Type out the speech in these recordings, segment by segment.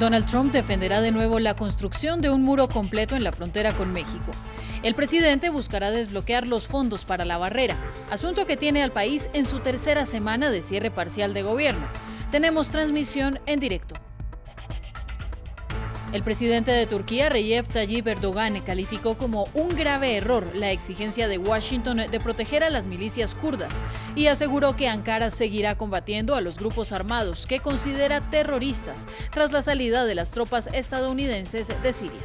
Donald Trump defenderá de nuevo la construcción de un muro completo en la frontera con México. El presidente buscará desbloquear los fondos para la barrera, asunto que tiene al país en su tercera semana de cierre parcial de gobierno. Tenemos transmisión en directo. El presidente de Turquía, Recep Tayyip Erdogan, calificó como un grave error la exigencia de Washington de proteger a las milicias kurdas y aseguró que Ankara seguirá combatiendo a los grupos armados que considera terroristas tras la salida de las tropas estadounidenses de Siria.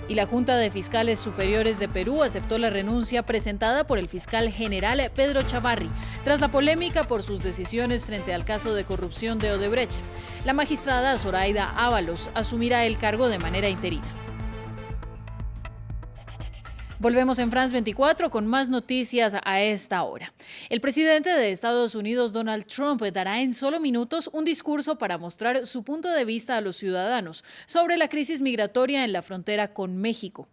Y la Junta de Fiscales Superiores de Perú aceptó la renuncia presentada por el fiscal general Pedro Chavarri tras la polémica por sus decisiones frente al caso de corrupción de Odebrecht. La magistrada Zoraida Ábalos asumirá el cargo de manera interina. Volvemos en France 24 con más noticias a esta hora. El presidente de Estados Unidos, Donald Trump, dará en solo minutos un discurso para mostrar su punto de vista a los ciudadanos sobre la crisis migratoria en la frontera con México.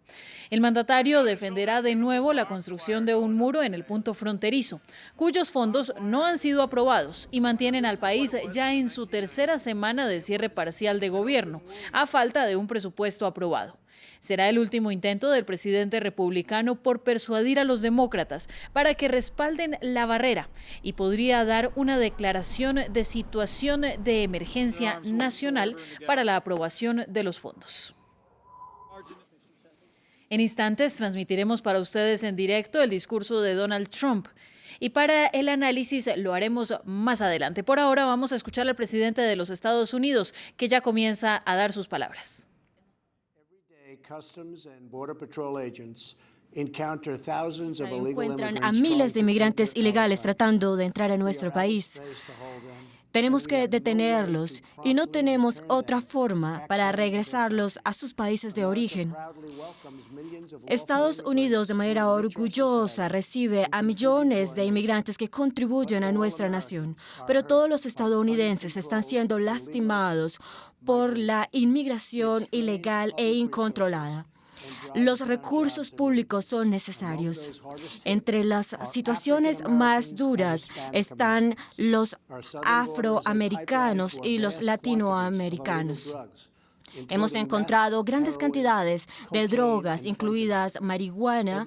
El mandatario defenderá de nuevo la construcción de un muro en el punto fronterizo, cuyos fondos no han sido aprobados y mantienen al país ya en su tercera semana de cierre parcial de gobierno, a falta de un presupuesto aprobado. Será el último intento del presidente republicano por persuadir a los demócratas para que respalden la barrera y podría dar una declaración de situación de emergencia nacional para la aprobación de los fondos. En instantes transmitiremos para ustedes en directo el discurso de Donald Trump. Y para el análisis lo haremos más adelante. Por ahora vamos a escuchar al presidente de los Estados Unidos, que ya comienza a dar sus palabras. Encuentran a miles de inmigrantes ilegales tratando de entrar a nuestro país. Tenemos que detenerlos y no tenemos otra forma para regresarlos a sus países de origen. Estados Unidos, de manera orgullosa, recibe a millones de inmigrantes que contribuyen a nuestra nación, pero todos los estadounidenses están siendo lastimados por la inmigración ilegal e incontrolada. Los recursos públicos son necesarios. Entre las situaciones más duras están los afroamericanos y los latinoamericanos. Hemos encontrado grandes cantidades de drogas, incluidas marihuana.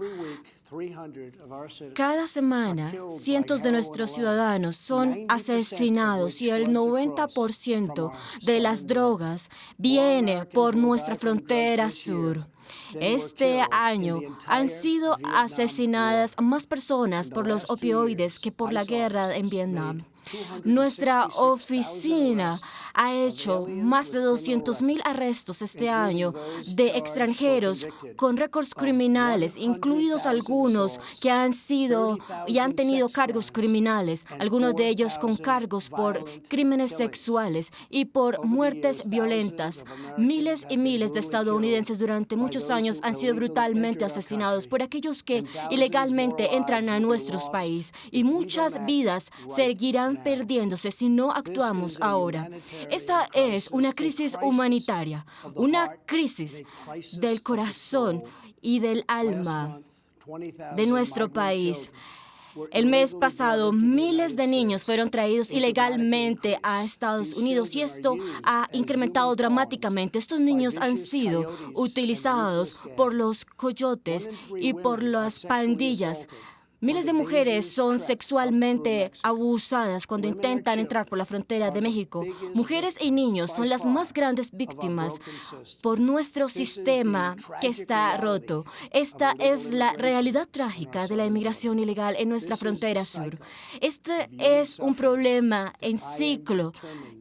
Cada semana, cientos de nuestros ciudadanos son asesinados y el 90% de las drogas viene por nuestra frontera sur. Este año han sido asesinadas más personas por los opioides que por la guerra en Vietnam. Nuestra oficina ha hecho más de 200,000 arrestos este año de extranjeros con récords criminales, incluidos algunos que han sido y han tenido cargos criminales, algunos de ellos con cargos por crímenes sexuales y por muertes violentas. Miles y miles de estadounidenses durante muchos años han sido brutalmente asesinados por aquellos que ilegalmente entran a nuestros países, y muchas vidas seguirán perdiéndose si no actuamos ahora. Esta es una crisis humanitaria, una crisis del corazón y del alma de nuestro país. El mes pasado, miles de niños fueron traídos ilegalmente a Estados Unidos y esto ha incrementado dramáticamente. Estos niños han sido utilizados por los coyotes y por las pandillas. Miles de mujeres son sexualmente abusadas cuando intentan entrar por la frontera de México. Mujeres y niños son las más grandes víctimas por nuestro sistema que está roto. Esta es la realidad trágica de la inmigración ilegal en nuestra frontera sur. Este es un problema en ciclo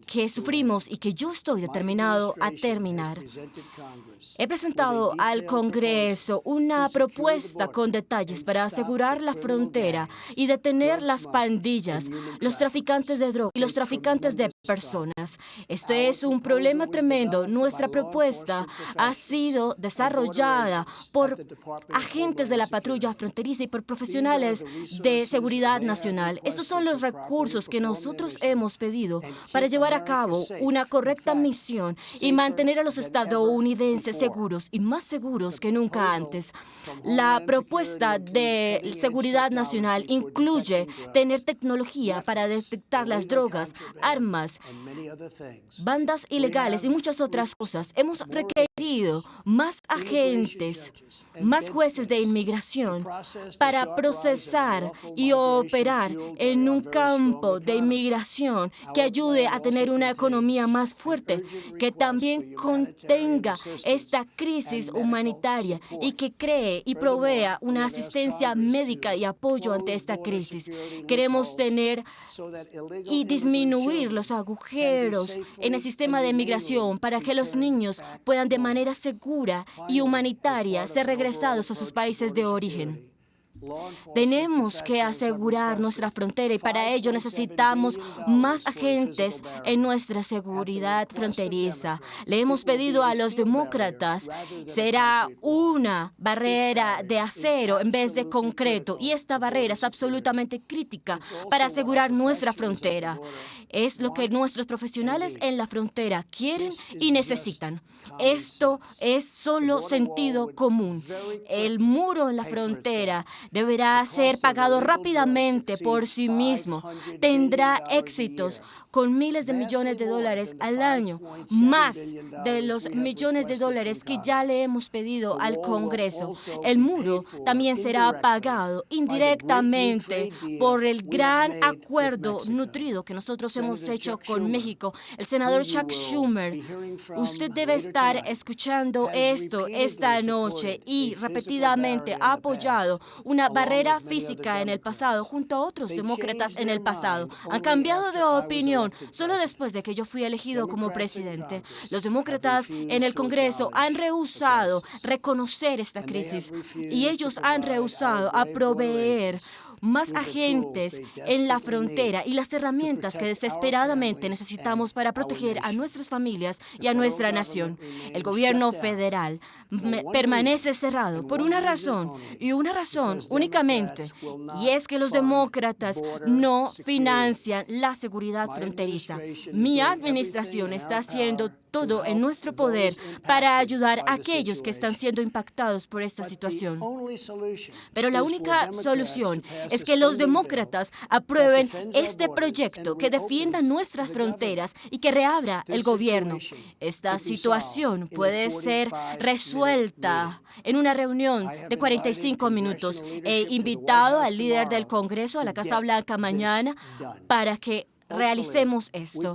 que sufrimos y que yo estoy determinado a terminar. He presentado al Congreso una propuesta con detalles para asegurar la frontera y detener las pandillas, los traficantes de drogas y los traficantes de personas. Esto es un problema tremendo. Nuestra propuesta ha sido desarrollada por agentes de la patrulla fronteriza y por profesionales de seguridad nacional. Estos son los recursos que nosotros hemos pedido para llevar a cabo una correcta misión y mantener a los estadounidenses seguros y más seguros que nunca antes. La propuesta de seguridad nacional incluye tener tecnología para detectar las drogas, armas drogas, bandas ilegales y muchas otras cosas. Hemos requerido más agentes, más jueces de inmigración para procesar y operar en un campo de inmigración que ayude a tener una economía más fuerte, que también contenga esta crisis humanitaria y que cree y provea una asistencia médica y apoyo ante esta crisis. Queremos tener y disminuir los agujeros en el sistema de migración para que los niños puedan de manera segura y humanitaria ser regresados a sus países de origen. Tenemos que asegurar nuestra frontera y para ello necesitamos más agentes en nuestra seguridad fronteriza. Le hemos pedido a los demócratas, será una barrera de acero en vez de concreto y esta barrera es absolutamente crítica para asegurar nuestra frontera. Es lo que nuestros profesionales en la frontera quieren y necesitan. Esto es solo sentido común. El muro en la frontera deberá ser pagado rápidamente por sí mismo. Tendrá éxitos con miles de millones de dólares al año, más de los millones de dólares que ya le hemos pedido al Congreso. El muro también será pagado indirectamente por el gran acuerdo nutrido que nosotros hemos hecho con México. El senador Chuck Schumer, usted debe estar escuchando esto esta noche y repetidamente ha apoyado una barrera física en el pasado junto a otros demócratas en el pasado. Han cambiado de opinión solo después de que yo fui elegido como presidente. Los demócratas en el Congreso han rehusado reconocer esta crisis y ellos han rehusado a proveer más agentes en la frontera y las herramientas que desesperadamente necesitamos para proteger a nuestras familias y a nuestra nación. El gobierno federal permanece cerrado por una razón y una razón únicamente, y es que los demócratas no financian la seguridad fronteriza. Mi administración está haciendo todo en nuestro poder para ayudar a aquellos que están siendo impactados por esta situación. Pero la única solución es que los demócratas aprueben este proyecto que defienda nuestras fronteras y que reabra el gobierno. Esta situación puede ser resuelta en una reunión de 45 minutos. He invitado al líder del Congreso a la Casa Blanca mañana para que realicemos esto.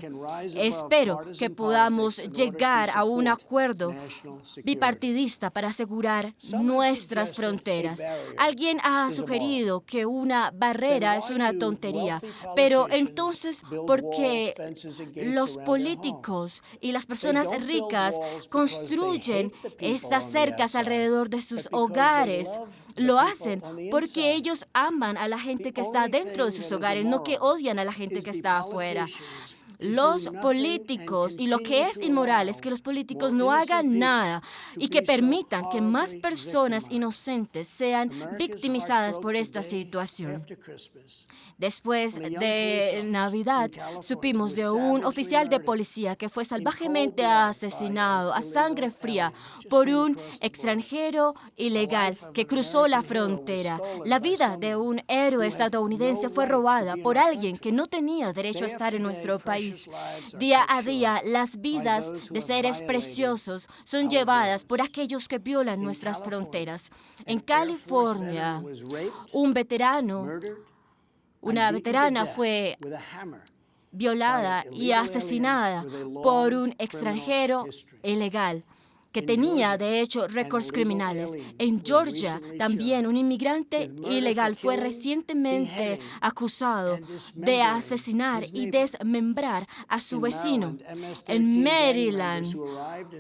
Espero que podamos llegar a un acuerdo bipartidista para asegurar nuestras fronteras. Alguien ha sugerido que una barrera es una tontería, pero entonces, ¿por qué los políticos y las personas ricas construyen estas cercas alrededor de sus hogares? Lo hacen porque ellos aman a la gente que está dentro de sus hogares, no que odian a la gente que está afuera. Los políticos, y lo que es inmoral es que los políticos no hagan nada y que permitan que más personas inocentes sean victimizadas por esta situación. Después de Navidad, supimos de un oficial de policía que fue salvajemente asesinado a sangre fría por un extranjero ilegal que cruzó la frontera. La vida de un héroe estadounidense fue robada por alguien que no tenía derecho a estar en nuestro país. Día a día, las vidas de seres preciosos son llevadas por aquellos que violan nuestras fronteras. En California, una veterana fue violada y asesinada por un extranjero ilegal que tenía, de hecho, récords criminales. En Georgia, también un inmigrante ilegal fue recientemente acusado de asesinar y desmembrar a su vecino. En Maryland,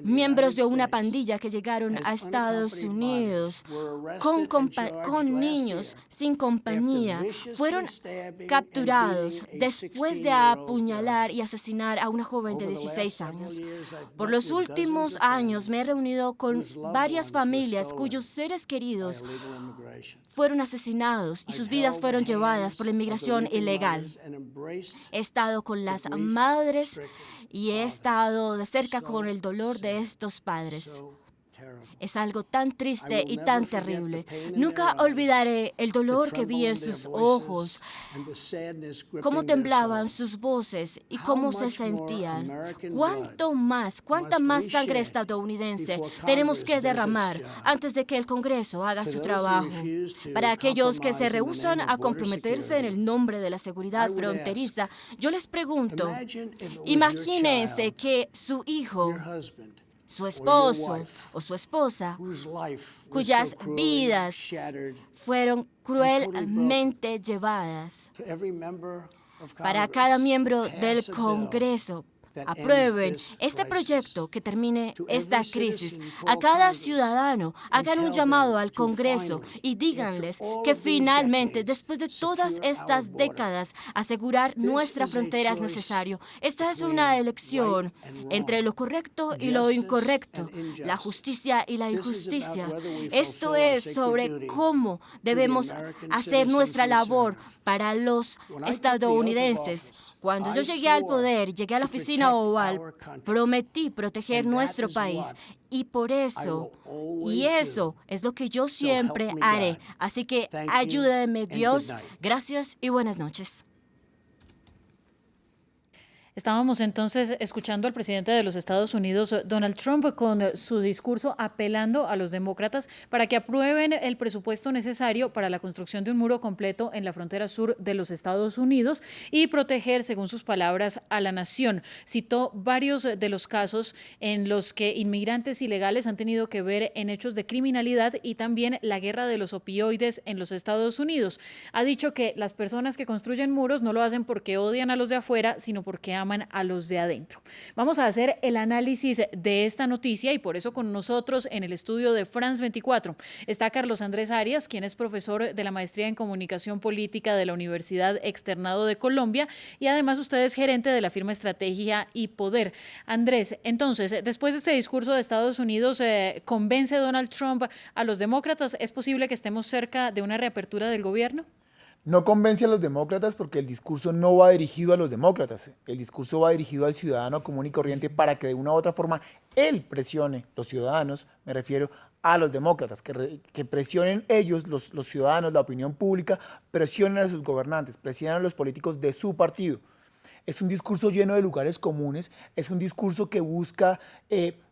miembros de una pandilla que llegaron a Estados Unidos con niños sin compañía fueron capturados después de apuñalar y asesinar a una joven de 16 años. Por los últimos años me he reunido con varias familias cuyos seres queridos fueron asesinados y sus vidas fueron llevadas por la inmigración ilegal. He estado con las madres y he estado de cerca con el dolor de estos padres. Es algo tan triste y tan terrible. Nunca olvidaré el dolor que vi en sus ojos, cómo temblaban sus voces y cómo se sentían. Cuánta más sangre estadounidense tenemos que derramar antes de que el Congreso haga su trabajo? Para aquellos que se rehúsan a comprometerse en el nombre de la seguridad fronteriza, yo les pregunto, imagínense que su hijo, su esposo o su esposa, cuyas vidas fueron cruelmente llevadas, para cada miembro del Congreso, aprueben este proyecto que termine esta crisis. A cada ciudadano, hagan un llamado al Congreso y díganles que finalmente, después de todas estas décadas, asegurar nuestra frontera es necesario. Esta es una elección entre lo correcto y lo incorrecto, la justicia y la injusticia. Esto es sobre cómo debemos hacer nuestra labor para los estadounidenses. Cuando yo llegué al poder, llegué a la oficina oval, prometí proteger nuestro país y eso es lo que yo siempre haré. Así que ayúdeme Dios. Gracias y buenas noches. Estábamos entonces escuchando al presidente de los Estados Unidos, Donald Trump, con su discurso apelando a los demócratas para que aprueben el presupuesto necesario para la construcción de un muro completo en la frontera sur de los Estados Unidos y proteger, según sus palabras, a la nación. Citó varios de los casos en los que inmigrantes ilegales han tenido que ver en hechos de criminalidad y también la guerra de los opioides en los Estados Unidos. Ha dicho que las personas que construyen muros no lo hacen porque odian a los de afuera, sino porque aman a los de adentro. Vamos a hacer el análisis de esta noticia y por eso con nosotros en el estudio de France 24 está Carlos Andrés Arias, quien es profesor de la maestría en comunicación política de la Universidad Externado de Colombia y además usted es gerente de la firma Estrategia y Poder. Andrés, entonces, después de este discurso de Estados Unidos, ¿convence Donald Trump a los demócratas? ¿Es posible que estemos cerca de una reapertura del gobierno? No convence a los demócratas porque el discurso no va dirigido a los demócratas. El discurso va dirigido al ciudadano común y corriente para que de una u otra forma él presione, los ciudadanos, me refiero a los demócratas, que presionen ellos, los ciudadanos, la opinión pública, presionen a sus gobernantes, presionen a los políticos de su partido. Es un discurso lleno de lugares comunes, es un discurso que busca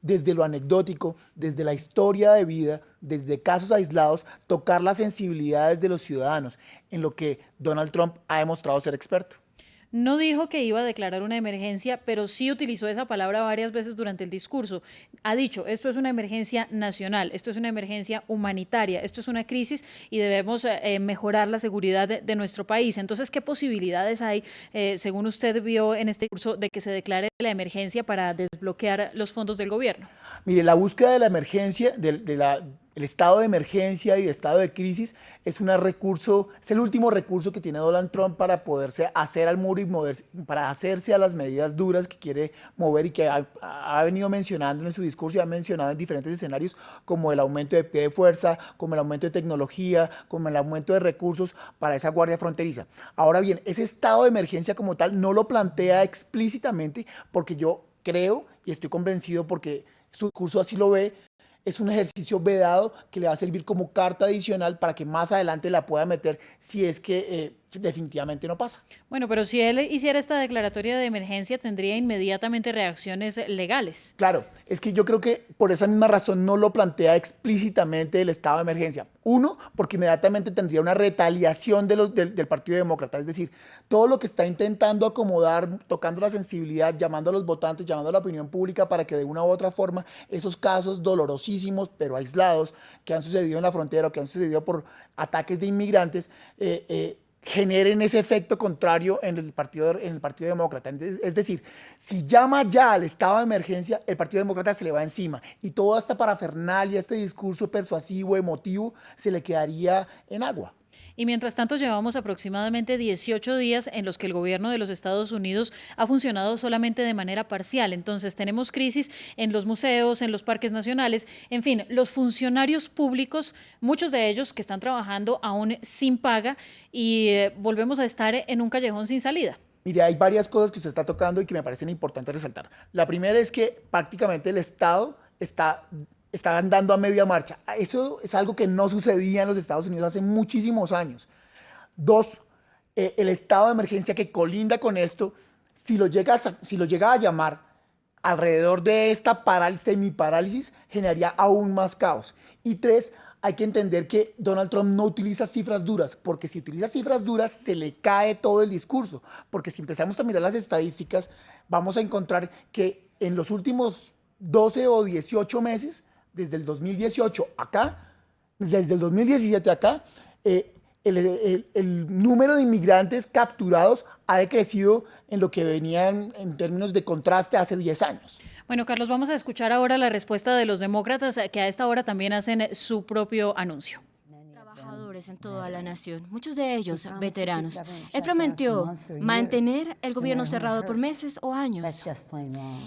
desde lo anecdótico, desde la historia de vida, desde casos aislados, tocar las sensibilidades de los ciudadanos, en lo que Donald Trump ha demostrado ser experto. No dijo que iba a declarar una emergencia, pero sí utilizó esa palabra varias veces durante el discurso. Ha dicho, esto es una emergencia nacional, esto es una emergencia humanitaria, esto es una crisis y debemos mejorar la seguridad de nuestro país. Entonces, ¿qué posibilidades hay, según usted vio en este discurso, de que se declare la emergencia para desbloquear los fondos del gobierno? Mire, la búsqueda de la emergencia, el estado de emergencia y de estado de crisis es el último recurso que tiene Donald Trump para poderse hacer al muro y para hacerse a las medidas duras que quiere mover y que ha venido mencionando en su discurso y ha mencionado en diferentes escenarios, como el aumento de pie de fuerza, como el aumento de tecnología, como el aumento de recursos para esa guardia fronteriza. Ahora bien, ese estado de emergencia como tal no lo plantea explícitamente porque yo creo y estoy convencido porque su discurso así lo ve. Es un ejercicio vedado que le va a servir como carta adicional para que más adelante la pueda meter si es que definitivamente no pasa. Bueno, pero si él hiciera esta declaratoria de emergencia, tendría inmediatamente reacciones legales. Claro, es que yo creo que por esa misma razón no lo plantea explícitamente el estado de emergencia. Uno, porque inmediatamente tendría una retaliación del Partido Demócrata. Es decir, todo lo que está intentando acomodar, tocando la sensibilidad, llamando a los votantes, llamando a la opinión pública para que de una u otra forma esos casos dolorosísimos, pero aislados, que han sucedido en la frontera o que han sucedido por ataques de inmigrantes, generen ese efecto contrario en el Partido Demócrata. Es decir, si llama ya al estado de emergencia, el Partido Demócrata se le va encima y toda esta parafernalia, este discurso persuasivo, emotivo, se le quedaría en agua. Y mientras tanto llevamos aproximadamente 18 días en los que el gobierno de los Estados Unidos ha funcionado solamente de manera parcial. Entonces tenemos crisis en los museos, en los parques nacionales, en fin, los funcionarios públicos, muchos de ellos que están trabajando aún sin paga y volvemos a estar en un callejón sin salida. Mire, hay varias cosas que usted está tocando y que me parecen importantes resaltar. La primera es que prácticamente el Estado está estaban dando a media marcha. Eso es algo que no sucedía en los Estados Unidos hace muchísimos años. Dos, el estado de emergencia que colinda con esto, si lo llega a llamar alrededor de esta semiparálisis, generaría aún más caos. Y tres, hay que entender que Donald Trump no utiliza cifras duras, porque si utiliza cifras duras se le cae todo el discurso, porque si empezamos a mirar las estadísticas, vamos a encontrar que en los últimos 12 o 18 meses, desde el 2018 acá, desde el 2017 acá, el número de inmigrantes capturados ha decrecido en lo que venían en términos de contraste hace 10 años. Bueno, Carlos, vamos a escuchar ahora la respuesta de los demócratas que a esta hora también hacen su propio anuncio. Trabajadores en toda la nación, muchos de ellos veteranos. Él prometió mantener el gobierno cerrado por meses o años.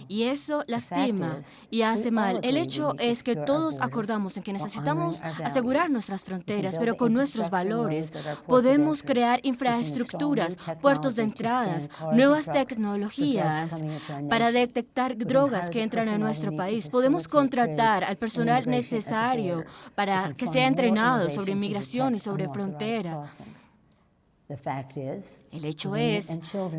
Y eso lastima y hace mal. El hecho es que todos acordamos en que necesitamos asegurar nuestras fronteras, pero con nuestros valores podemos crear infraestructuras, puertos de entradas, nuevas tecnologías para detectar drogas que entran a nuestro país. Podemos contratar al personal necesario para que sea entrenado sobre inmigración y sobre frontera. El hecho es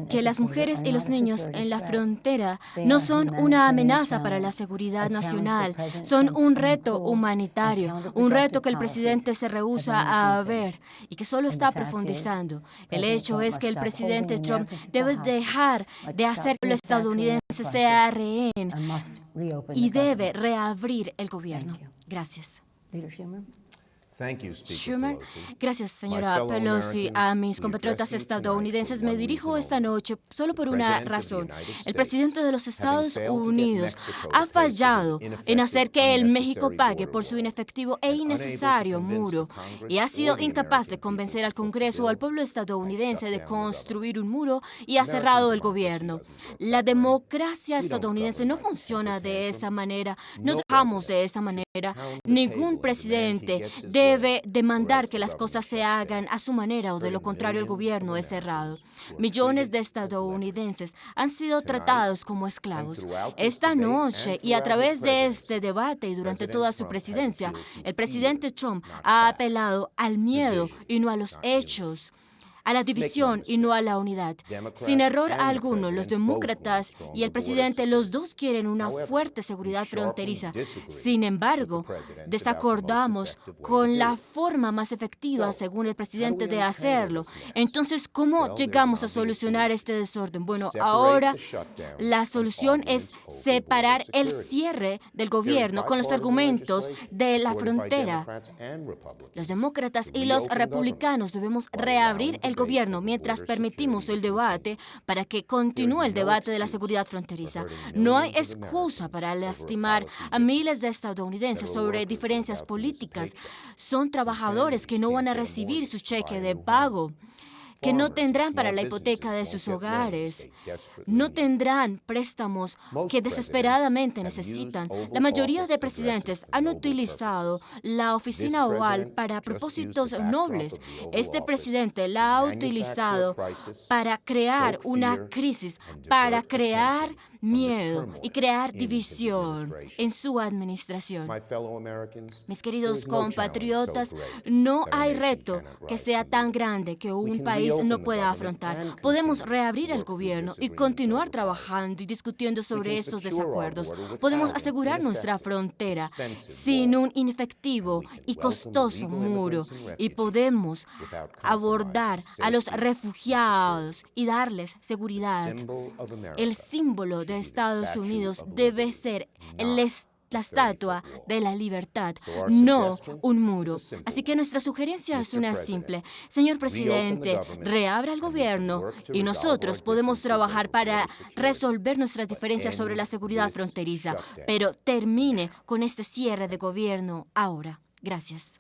que las mujeres y los niños en la frontera no son una amenaza para la seguridad nacional, son un reto humanitario, un reto que el presidente se rehúsa a ver y que solo está profundizando. El hecho es que el presidente Trump debe dejar de hacer que el estadounidense sea rehén y debe reabrir el gobierno. Gracias. Schumer, gracias, señora Pelosi. A mis compatriotas estadounidenses me dirijo esta noche solo por una razón. El presidente de los Estados Unidos ha fallado en hacer que el México pague por su inefectivo e innecesario muro y ha sido incapaz de convencer al Congreso o al pueblo estadounidense de construir un muro y ha cerrado el gobierno. La democracia estadounidense no funciona de esa manera, no trabajamos de esa manera. Ningún presidente debe demandar que las cosas se hagan a su manera o de lo contrario el gobierno es cerrado. Millones de estadounidenses han sido tratados como esclavos. Esta noche y a través de este debate y durante toda su presidencia, el presidente Trump ha apelado al miedo y no a los hechos, a la división y no a la unidad. Sin error alguno, los demócratas y el presidente, los dos quieren una fuerte seguridad fronteriza. Sin embargo, desacordamos con la forma más efectiva, según el presidente, de hacerlo. Entonces, ¿cómo llegamos a solucionar este desorden? Bueno, ahora la solución es separar el cierre del gobierno con los argumentos de la frontera. Los demócratas y los republicanos debemos reabrir el gobierno mientras permitimos el debate para que continúe el debate de la seguridad fronteriza. No hay excusa para lastimar a miles de estadounidenses sobre diferencias políticas. Son trabajadores que no van a recibir su cheque de pago, que no tendrán para la hipoteca de sus hogares, no tendrán préstamos que desesperadamente necesitan. La mayoría de presidentes han utilizado la oficina oval para propósitos nobles. Este presidente la ha utilizado para crear una crisis, para crear miedo y crear división en su administración. Mis queridos compatriotas, no hay reto que sea tan grande que un país no pueda afrontar. Podemos reabrir el gobierno y continuar trabajando y discutiendo sobre estos desacuerdos. Podemos asegurar nuestra frontera sin un inefectivo y costoso muro y podemos abordar a los refugiados y darles seguridad. El símbolo de Estados Unidos debe ser la estatua de la libertad, no un muro. Así que nuestra sugerencia es una simple. Señor presidente, reabra el gobierno y nosotros podemos trabajar para resolver nuestras diferencias sobre la seguridad fronteriza, pero termine con este cierre de gobierno ahora. Gracias.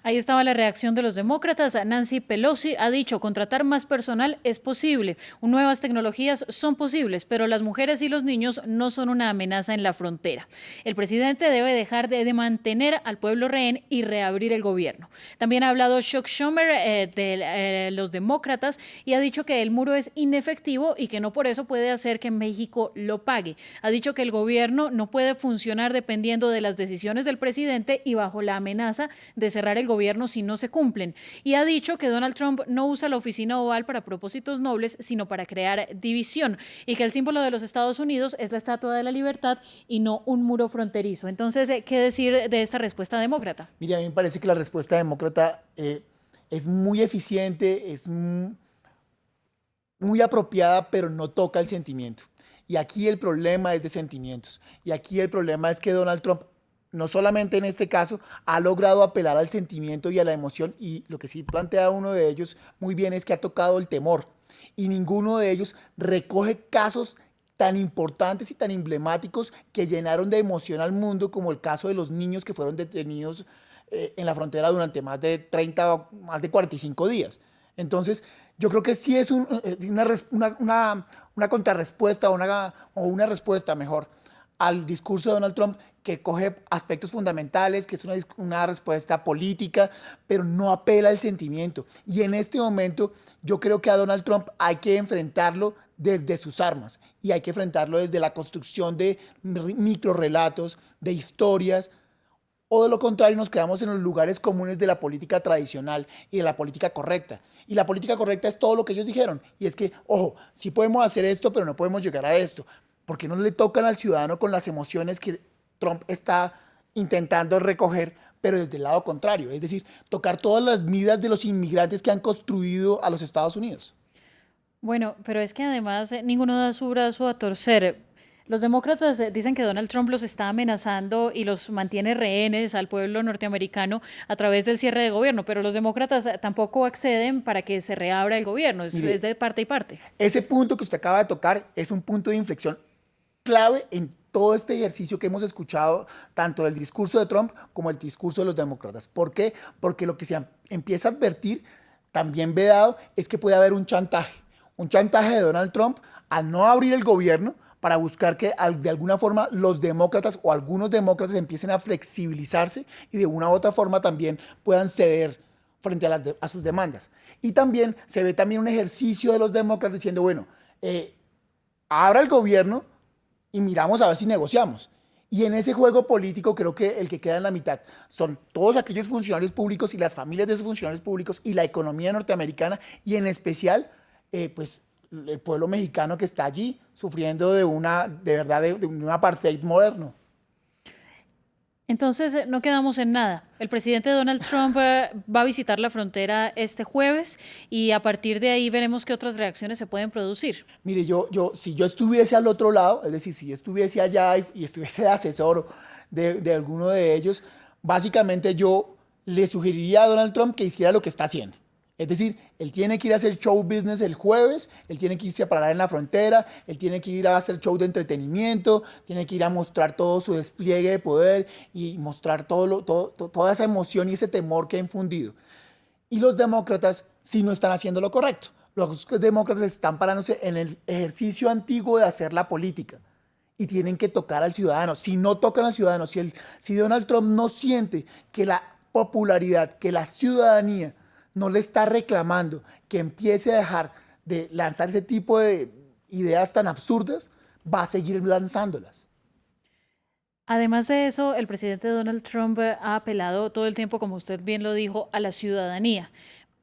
Ahí estaba la reacción de los demócratas. Nancy Pelosi ha dicho, contratar más personal es posible, nuevas tecnologías son posibles, pero las mujeres y los niños no son una amenaza en la frontera. El presidente debe dejar de mantener al pueblo rehén y reabrir el gobierno. También ha hablado Chuck Schumer de los demócratas y ha dicho que el muro es inefectivo y que no por eso puede hacer que México lo pague. Ha dicho que el gobierno no puede funcionar dependiendo de las decisiones del presidente y bajo la amenaza de cerrar el gobierno si no se cumplen. Y ha dicho que Donald Trump no usa la oficina oval para propósitos nobles, sino para crear división, y que el símbolo de los Estados Unidos es la Estatua de la Libertad y no un muro fronterizo. Entonces, ¿qué decir de esta respuesta demócrata? Mira, a mí me parece que la respuesta demócrata es muy eficiente, es muy apropiada, pero no toca el sentimiento. Y aquí el problema es de sentimientos. Y aquí el problema es que Donald Trump, no solamente en este caso, ha logrado apelar al sentimiento y a la emoción, y lo que sí plantea uno de ellos muy bien es que ha tocado el temor, y ninguno de ellos recoge casos tan importantes y tan emblemáticos que llenaron de emoción al mundo, como el caso de los niños que fueron detenidos en la frontera durante más de 45 días. Entonces, yo creo que sí es una contrarrespuesta o una respuesta mejor al discurso de Donald Trump, que coge aspectos fundamentales, que es una respuesta política, pero no apela al sentimiento. Y en este momento yo creo que a Donald Trump hay que enfrentarlo desde sus armas, y hay que enfrentarlo desde la construcción de microrrelatos, de historias, o de lo contrario nos quedamos en los lugares comunes de la política tradicional y de la política correcta. Y la política correcta es todo lo que ellos dijeron, y es que, ojo, sí podemos hacer esto, pero no podemos llegar a esto, porque no le tocan al ciudadano con las emociones que Trump está intentando recoger, pero desde el lado contrario, es decir, tocar todas las vidas de los inmigrantes que han construido a los Estados Unidos. Bueno, pero es que además ninguno da su brazo a torcer. Los demócratas dicen que Donald Trump los está amenazando y los mantiene rehenes al pueblo norteamericano a través del cierre de gobierno, pero los demócratas tampoco acceden para que se reabra el gobierno, es de parte y parte. Ese punto que usted acaba de tocar es un punto de inflexión clave en todo este ejercicio que hemos escuchado, tanto del discurso de Trump como el discurso de los demócratas. ¿Por qué? Porque lo que se empieza a advertir, también vedado, es que puede haber un chantaje de Donald Trump al no abrir el gobierno, para buscar que de alguna forma los demócratas o algunos demócratas empiecen a flexibilizarse y de una u otra forma también puedan ceder frente a sus demandas. Y también se ve también un ejercicio de los demócratas diciendo, bueno, abra el gobierno y miramos a ver si negociamos. Y en ese juego político creo que el que queda en la mitad son todos aquellos funcionarios públicos y las familias de esos funcionarios públicos y la economía norteamericana, y en especial, pues, el pueblo mexicano que está allí sufriendo de un apartheid moderno. Entonces, no quedamos en nada. El presidente Donald Trump va a visitar la frontera este jueves y a partir de ahí veremos qué otras reacciones se pueden producir. Mire, si yo estuviese al otro lado, es decir, si yo estuviese allá y estuviese de asesor de alguno de ellos, básicamente yo le sugeriría a Donald Trump que hiciera lo que está haciendo. Es decir, él tiene que ir a hacer show business el jueves, él tiene que irse a parar en la frontera, él tiene que ir a hacer show de entretenimiento, tiene que ir a mostrar todo su despliegue de poder y mostrar toda esa emoción y ese temor que ha infundido. Y los demócratas sí no están haciendo lo correcto. Los demócratas están parándose en el ejercicio antiguo de hacer la política y tienen que tocar al ciudadano. Si no tocan al ciudadano, si Donald Trump no siente que la popularidad, que la ciudadanía no le está reclamando que empiece a dejar de lanzar ese tipo de ideas tan absurdas, va a seguir lanzándolas. Además de eso, el presidente Donald Trump ha apelado todo el tiempo, como usted bien lo dijo, a la ciudadanía.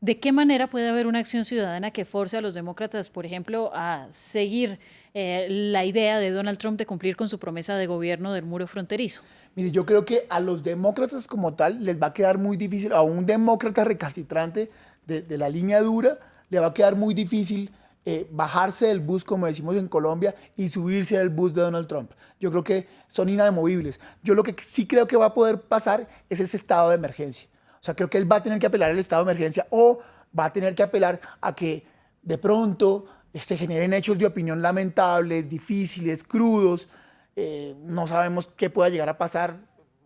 ¿De qué manera puede haber una acción ciudadana que force a los demócratas, por ejemplo, a seguir la idea de Donald Trump de cumplir con su promesa de gobierno del muro fronterizo? Mire, yo creo que a los demócratas como tal les va a quedar muy difícil, a un demócrata recalcitrante de la línea dura, le va a quedar muy difícil bajarse del bus, como decimos en Colombia, y subirse al bus de Donald Trump. Yo creo que son inamovibles. Yo lo que sí creo que va a poder pasar es ese estado de emergencia. O sea, creo que él va a tener que apelar al estado de emergencia o va a tener que apelar a que de pronto se generen hechos de opinión lamentables, difíciles, crudos. No sabemos qué pueda llegar a pasar.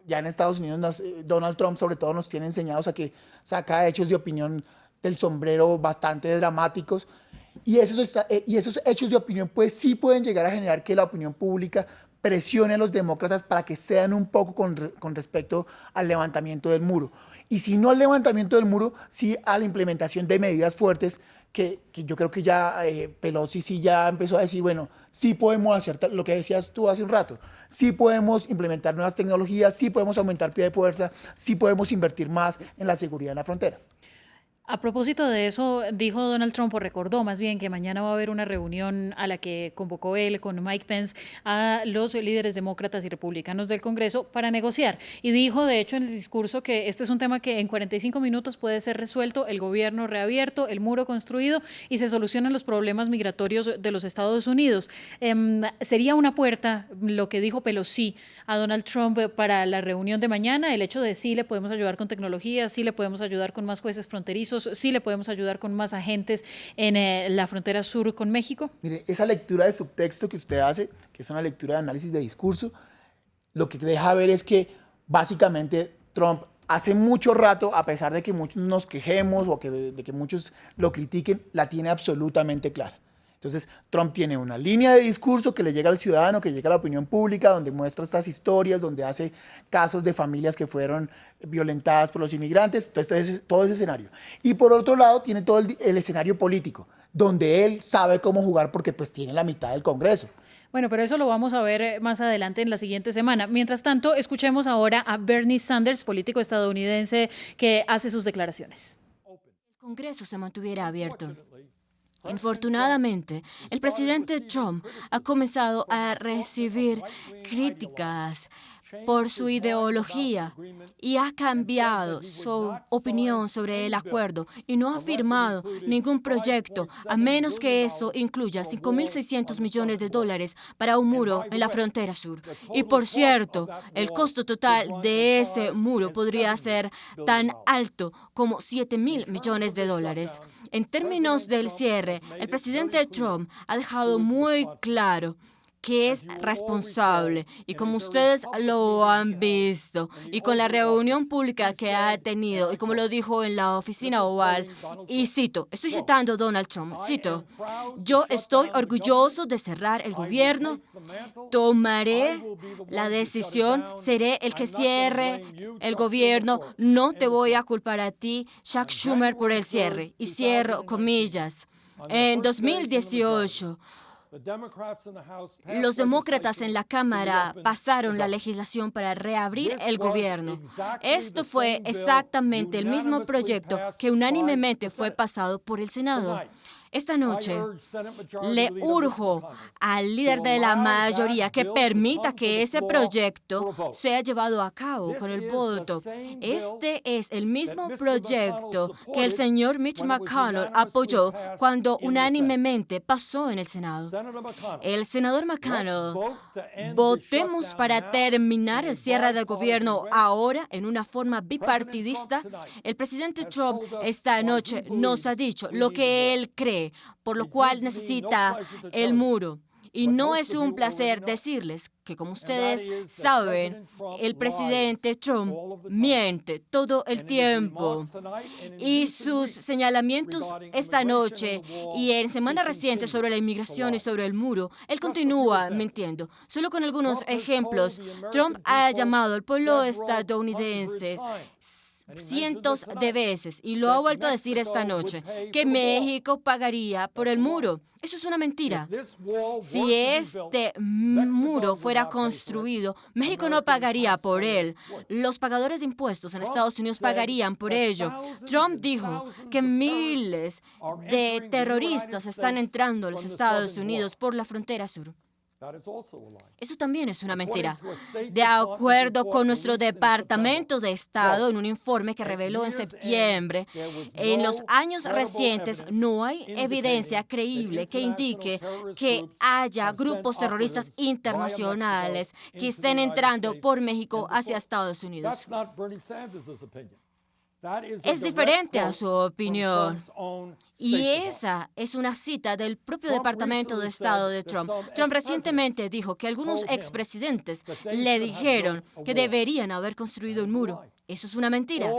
ya en Estados Unidos Donald Trump sobre todo nos tiene enseñados a que saca hechos de opinión del sombrero bastante dramáticos. Y esos hechos de opinión pues sí pueden llegar a generar que la opinión pública presione a los demócratas para que cedan un poco con respecto al levantamiento del muro. Y si no al levantamiento del muro, sí a la implementación de medidas fuertes que yo creo que ya Pelosi sí ya empezó a decir, bueno, sí podemos hacer lo que decías tú hace un rato, sí podemos implementar nuevas tecnologías, sí podemos aumentar pie de fuerza, sí podemos invertir más en la seguridad en la frontera. A propósito de eso, dijo Donald Trump, o recordó más bien, que mañana va a haber una reunión a la que convocó él con Mike Pence a los líderes demócratas y republicanos del Congreso para negociar. Y dijo, de hecho, en el discurso que este es un tema que en 45 minutos puede ser resuelto, el gobierno reabierto, el muro construido y se solucionan los problemas migratorios de los Estados Unidos. Sería una puerta, lo que dijo Pelosi a Donald Trump para la reunión de mañana, el hecho de sí le podemos ayudar con tecnología, sí le podemos ayudar con más jueces fronterizos, sí le podemos ayudar con más agentes en la frontera sur con México. Mire, esa lectura de subtexto que usted hace, que es una lectura de análisis de discurso, lo que deja ver es que básicamente Trump hace mucho rato, a pesar de que muchos nos quejemos o de que muchos lo critiquen, la tiene absolutamente clara. Entonces, Trump tiene una línea de discurso que le llega al ciudadano, que llega a la opinión pública, donde muestra estas historias, donde hace casos de familias que fueron violentadas por los inmigrantes, todo ese escenario. Y por otro lado, tiene todo el escenario político, donde él sabe cómo jugar porque pues tiene la mitad del Congreso. Bueno, pero eso lo vamos a ver más adelante en la siguiente semana. Mientras tanto, escuchemos ahora a Bernie Sanders, político estadounidense, que hace sus declaraciones. El Congreso se mantuviera abierto. Infortunadamente, el presidente Trump ha comenzado a recibir críticas por su ideología y ha cambiado su opinión sobre el acuerdo y no ha firmado ningún proyecto, a menos que eso incluya $5.600 millones para un muro en la frontera sur. Y por cierto, el costo total de ese muro podría ser tan alto como $7.000 millones. En términos del cierre, el presidente Trump ha dejado muy claro que es responsable y como ustedes lo han visto y con la reunión pública que ha tenido y como lo dijo en la oficina oval, y cito, estoy citando a Donald Trump, cito, yo estoy orgulloso de cerrar el gobierno, tomaré la decisión, seré el que cierre el gobierno, no te voy a culpar a ti, Chuck Schumer, por el cierre, y cierro comillas. En 2018, los demócratas en la Cámara pasaron la legislación para reabrir el gobierno. Esto fue exactamente el mismo proyecto que unánimemente fue pasado por el Senado. Esta noche le urjo al líder de la mayoría que permita que ese proyecto sea llevado a cabo con el voto. Este es el mismo proyecto que el señor Mitch McConnell apoyó cuando unánimemente pasó en el Senado. El senador McConnell, votemos para terminar el cierre del gobierno ahora en una forma bipartidista. El presidente Trump esta noche nos ha dicho lo que él cree, por lo cual necesita el muro. Y no es un placer decirles que, como ustedes saben, el presidente Trump miente todo el tiempo. Y sus señalamientos esta noche y en semanas recientes sobre la inmigración y sobre el muro, él continúa mintiendo. Solo con algunos ejemplos, Trump ha llamado al pueblo estadounidense cientos de veces, y lo ha vuelto a decir esta noche, que México pagaría por el muro. Eso es una mentira. Si este muro fuera construido, México no pagaría por él. Los pagadores de impuestos en Estados Unidos pagarían por ello. Trump dijo que miles de terroristas están entrando a los Estados Unidos por la frontera sur. Eso también es una mentira. De acuerdo con nuestro Departamento de Estado, en un informe que reveló en septiembre, en los años recientes no hay evidencia creíble que indique que haya grupos terroristas internacionales que estén entrando por México hacia Estados Unidos. es diferente a su opinión. Y esa es una cita del propio Departamento de Estado de Trump. Trump recientemente dijo que algunos expresidentes le dijeron que deberían haber construido un muro. Eso es una mentira.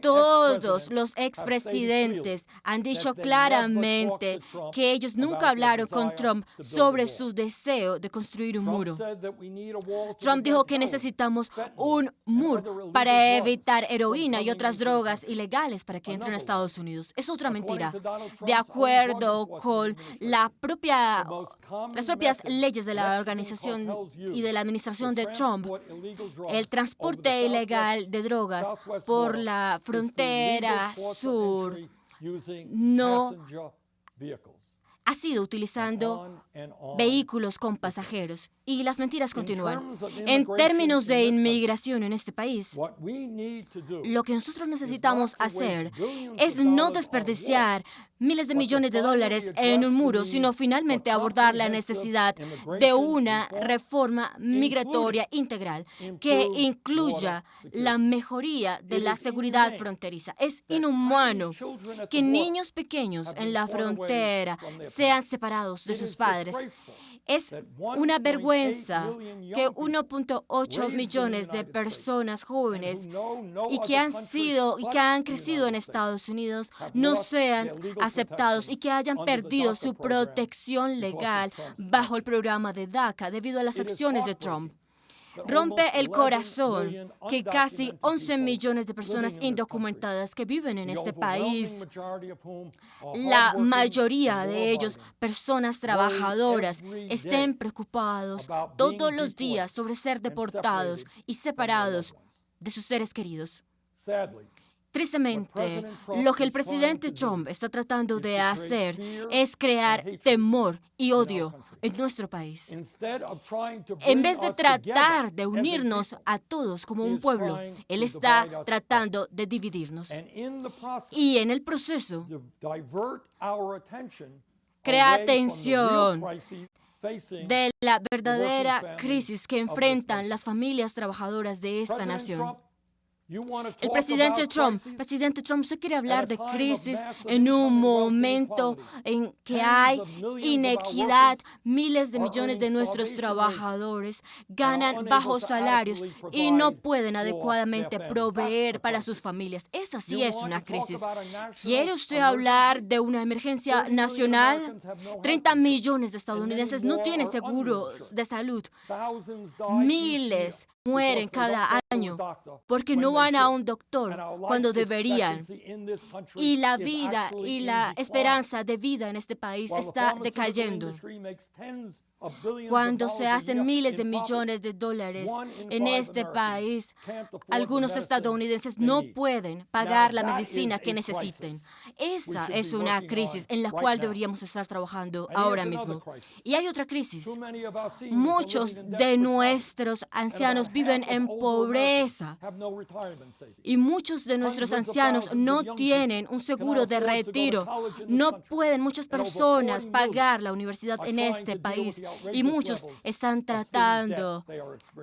Todos los expresidentes han dicho claramente que ellos nunca hablaron con Trump sobre su deseo de construir un muro. Trump dijo que necesitamos un muro para evitar heroína y otras drogas ilegales para que entren a Estados Unidos. Es otra mentira. De acuerdo con las propias leyes de la organización y de la administración de Trump, el transporte ilegal de drogas por la frontera sur no ha sido utilizando vehículos con pasajeros. Y las mentiras continúan. En términos de inmigración en este país, lo que nosotros necesitamos hacer es no desperdiciar miles de millones de dólares en un muro, sino finalmente abordar la necesidad de una reforma migratoria integral que incluya la mejoría de la seguridad fronteriza. Es inhumano que niños pequeños en la frontera sean separados de sus padres. Es una vergüenza que 1.8 millones de personas jóvenes y que han crecido en Estados Unidos no sean aceptados y que hayan perdido su protección legal bajo el programa de DACA debido a las acciones de Trump. Rompe el corazón que casi 11 millones de personas indocumentadas que viven en este país, la mayoría de ellos personas trabajadoras, estén preocupados todos los días sobre ser deportados y separados de sus seres queridos. Tristemente, lo que el presidente Trump está tratando de hacer es crear temor y odio en nuestro país. En vez de tratar de unirnos a todos como un pueblo, él está tratando de dividirnos. Y en el proceso, crea atención de la verdadera crisis que enfrentan las familias trabajadoras de esta nación. El presidente Trump, usted quiere hablar de crisis en un momento en que hay inequidad. Miles de millones de nuestros trabajadores ganan bajos salarios y no pueden adecuadamente proveer para sus familias. Esa sí es una crisis. ¿Quiere usted hablar de una emergencia nacional? 30 millones de estadounidenses no tienen seguros de salud. Miles mueren cada año porque no van a un doctor cuando deberían. Y la vida y la esperanza de vida en este país está decayendo. Cuando se hacen miles de millones de dólares en este país, algunos estadounidenses no pueden pagar la medicina que necesiten. Esa es una crisis en la cual deberíamos estar trabajando ahora mismo. Y hay otra crisis. Muchos de nuestros ancianos viven en pobreza y muchos de nuestros ancianos no tienen un seguro de retiro. No pueden muchas personas pagar la universidad en este país. Y muchos están tratando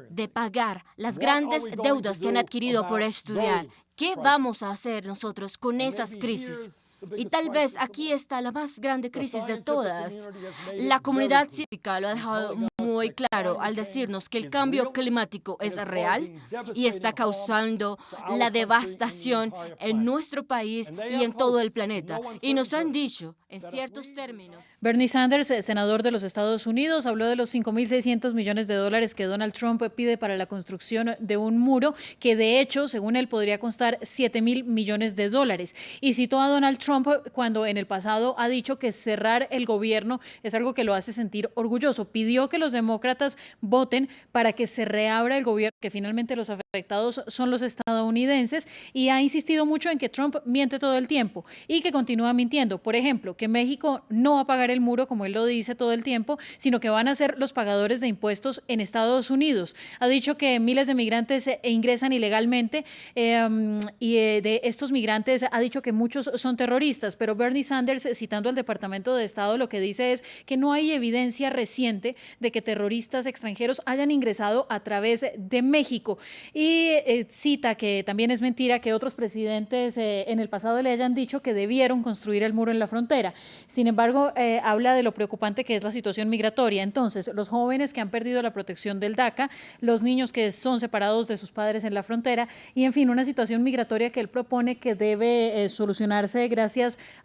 de pagar las grandes deudas que han adquirido por estudiar. ¿Qué vamos a hacer nosotros con esas crisis? Y tal vez aquí está la más grande crisis de todas. La comunidad científica lo ha dejado muy claro al decirnos que el cambio climático es real y está causando la devastación en nuestro país y en todo el planeta. Y nos han dicho, en ciertos términos... Bernie Sanders, senador de los Estados Unidos, habló de los 5.600 millones de dólares que Donald Trump pide para la construcción de un muro, que de hecho, según él, podría costar 7.000 millones de dólares. Y citó a Donald Trump cuando en el pasado ha dicho que cerrar el gobierno es algo que lo hace sentir orgulloso. Pidió que los demócratas voten para que se reabra el gobierno, que finalmente los afectados son los estadounidenses, y ha insistido mucho en que Trump miente todo el tiempo y que continúa mintiendo. Por ejemplo, que México no va a pagar el muro, como él lo dice todo el tiempo, sino que van a ser los pagadores de impuestos en Estados Unidos. Ha dicho que miles de migrantes ingresan ilegalmente y de estos migrantes ha dicho que muchos son terroristas. terroristas, pero Bernie Sanders, citando al Departamento de Estado, lo que dice es que no hay evidencia reciente de que terroristas extranjeros hayan ingresado a través de México. Y cita que también es mentira que otros presidentes en el pasado le hayan dicho que debieron construir el muro en la frontera. Sin embargo, habla de lo preocupante que es la situación migratoria. Entonces, los jóvenes que han perdido la protección del DACA, los niños que son separados de sus padres en la frontera y, en fin, una situación migratoria que él propone que debe solucionarse gracias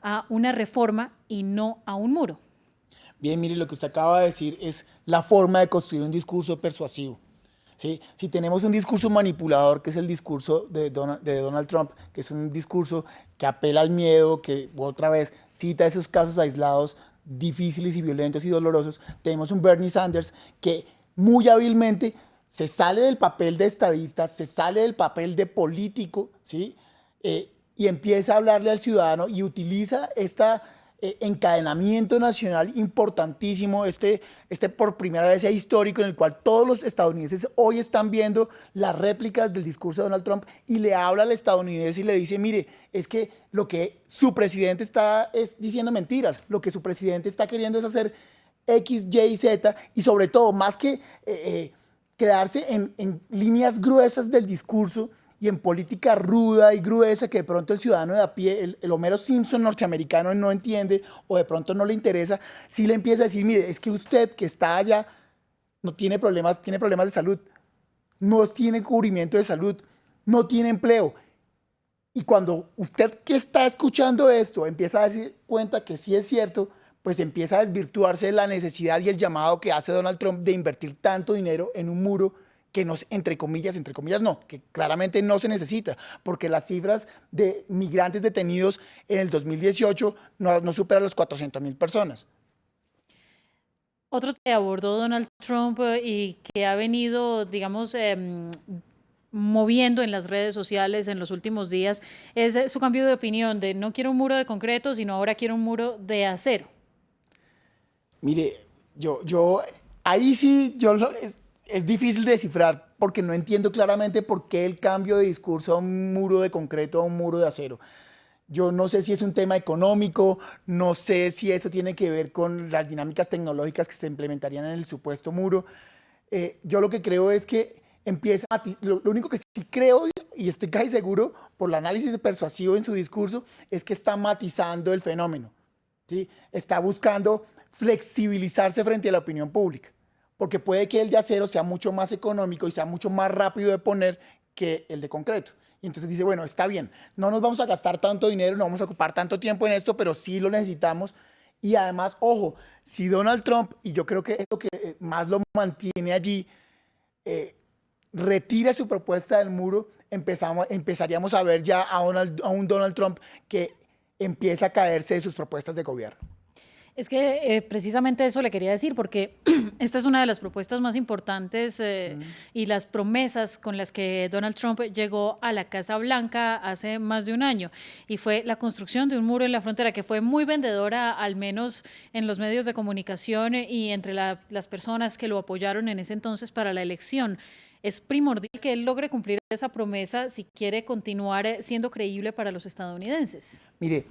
a una reforma y no a un muro. Bien, mire, lo que usted acaba de decir es la forma de construir un discurso persuasivo. ¿Sí? Si tenemos un discurso manipulador, que es el discurso de Donald Trump, que es un discurso que apela al miedo, que otra vez cita esos casos aislados difíciles y violentos y dolorosos, tenemos un Bernie Sanders que muy hábilmente se sale del papel de estadista, se sale del papel de político, ¿sí? Y empieza a hablarle al ciudadano y utiliza encadenamiento nacional importantísimo, por primera vez histórico, en el cual todos los estadounidenses hoy están viendo las réplicas del discurso de Donald Trump y le habla al estadounidense y le dice, mire, es que lo que su presidente está es diciendo mentiras, lo que su presidente está queriendo es hacer X, Y, Z, y sobre todo, más que quedarse en líneas gruesas del discurso, y en política ruda y gruesa que de pronto el ciudadano de a pie, el Homero Simpson norteamericano no entiende o de pronto no le interesa, sí le empieza a decir, mire, es que usted que está allá no tiene problemas de salud, no tiene cubrimiento de salud, no tiene empleo. Y cuando usted que está escuchando esto empieza a darse cuenta que sí es cierto, pues empieza a desvirtuarse la necesidad y el llamado que hace Donald Trump de invertir tanto dinero en un muro que no, entre comillas no, que claramente no se necesita, porque las cifras de migrantes detenidos en el 2018 no superan las 400,000 personas. Otro que abordó Donald Trump y que ha venido, digamos, moviendo en las redes sociales en los últimos días es su cambio de opinión de no quiero un muro de concreto, sino ahora quiero un muro de acero. Mire, ahí sí, es difícil de descifrar porque no entiendo claramente por qué el cambio de discurso a un muro de concreto a un muro de acero. Yo no sé si es un tema económico, no sé si eso tiene que ver con las dinámicas tecnológicas que se implementarían en el supuesto muro. Yo lo que creo es que lo único que sí creo, y estoy casi seguro por el análisis persuasivo en su discurso, es que está matizando el fenómeno, ¿sí? Está buscando flexibilizarse frente a la opinión pública, porque puede que el de acero sea mucho más económico y sea mucho más rápido de poner que el de concreto. Y entonces dice, bueno, está bien, no nos vamos a gastar tanto dinero, no vamos a ocupar tanto tiempo en esto, pero sí lo necesitamos. Y además, ojo, si Donald Trump, y yo creo que es lo que más lo mantiene allí, retira su propuesta del muro, empezaríamos a ver ya a un Donald Trump que empieza a caerse de sus propuestas de gobierno. Es que precisamente eso le quería decir, porque esta es una de las propuestas más importantes y las promesas con las que Donald Trump llegó a la Casa Blanca hace más de un año, y fue la construcción de un muro en la frontera que fue muy vendedora, al menos en los medios de comunicación y entre las personas que lo apoyaron en ese entonces para la elección. Es primordial que él logre cumplir esa promesa si quiere continuar siendo creíble para los estadounidenses. Mire,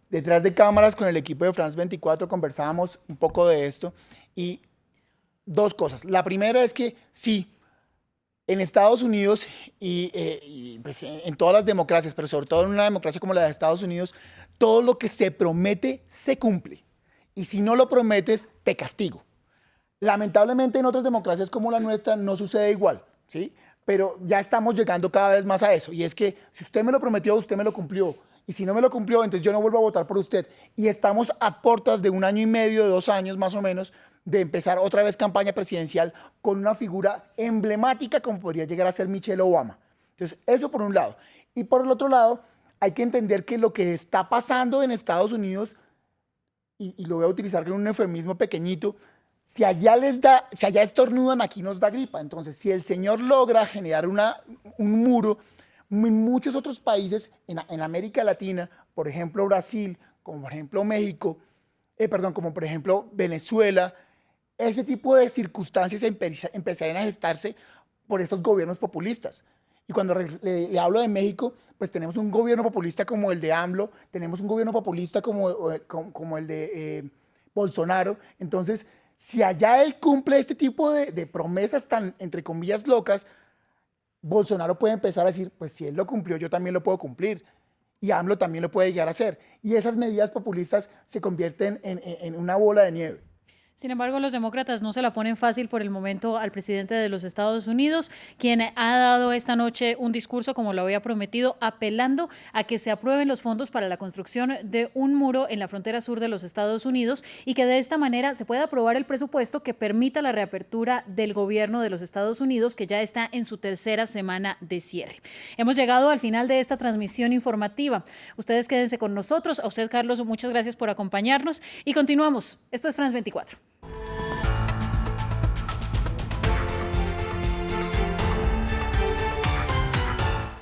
detrás de cámaras con el equipo de France 24 conversábamos un poco de esto y dos cosas. La primera es que sí, en Estados Unidos y pues en todas las democracias, pero sobre todo en una democracia como la de Estados Unidos, todo lo que se promete se cumple. Y si no lo prometes, te castigo. Lamentablemente en otras democracias como la nuestra no sucede igual, ¿sí? Pero ya estamos llegando cada vez más a eso. Y es que si usted me lo prometió, usted me lo cumplió. Y si no me lo cumplió, entonces yo no vuelvo a votar por usted. Y estamos a puertas de 1 año y medio, de 2 años más o menos, de empezar otra vez campaña presidencial con una figura emblemática como podría llegar a ser Michelle Obama. Entonces, eso por un lado. Y por el otro lado, hay que entender que lo que está pasando en Estados Unidos, y lo voy a utilizar con un eufemismo pequeñito, si allá estornudan, aquí nos da gripa. Entonces, si el señor logra generar un muro, en muchos otros países en América Latina, por ejemplo Brasil, como por ejemplo México, como por ejemplo Venezuela, ese tipo de circunstancias empezarían a gestarse por estos gobiernos populistas. Y cuando le hablo de México, pues tenemos un gobierno populista como el de AMLO, tenemos un gobierno populista como el de Bolsonaro. Entonces, si allá él cumple este tipo de promesas tan, entre comillas, locas, Bolsonaro puede empezar a decir, pues si él lo cumplió, yo también lo puedo cumplir. Y AMLO también lo puede llegar a hacer. Y esas medidas populistas se convierten en una bola de nieve. Sin embargo, los demócratas no se la ponen fácil por el momento al presidente de los Estados Unidos, quien ha dado esta noche un discurso, como lo había prometido, apelando a que se aprueben los fondos para la construcción de un muro en la frontera sur de los Estados Unidos y que de esta manera se pueda aprobar el presupuesto que permita la reapertura del gobierno de los Estados Unidos, que ya está en su tercera semana de cierre. Hemos llegado al final de esta transmisión informativa. Ustedes quédense con nosotros. A usted, Carlos, muchas gracias por acompañarnos y continuamos. Esto es France 24.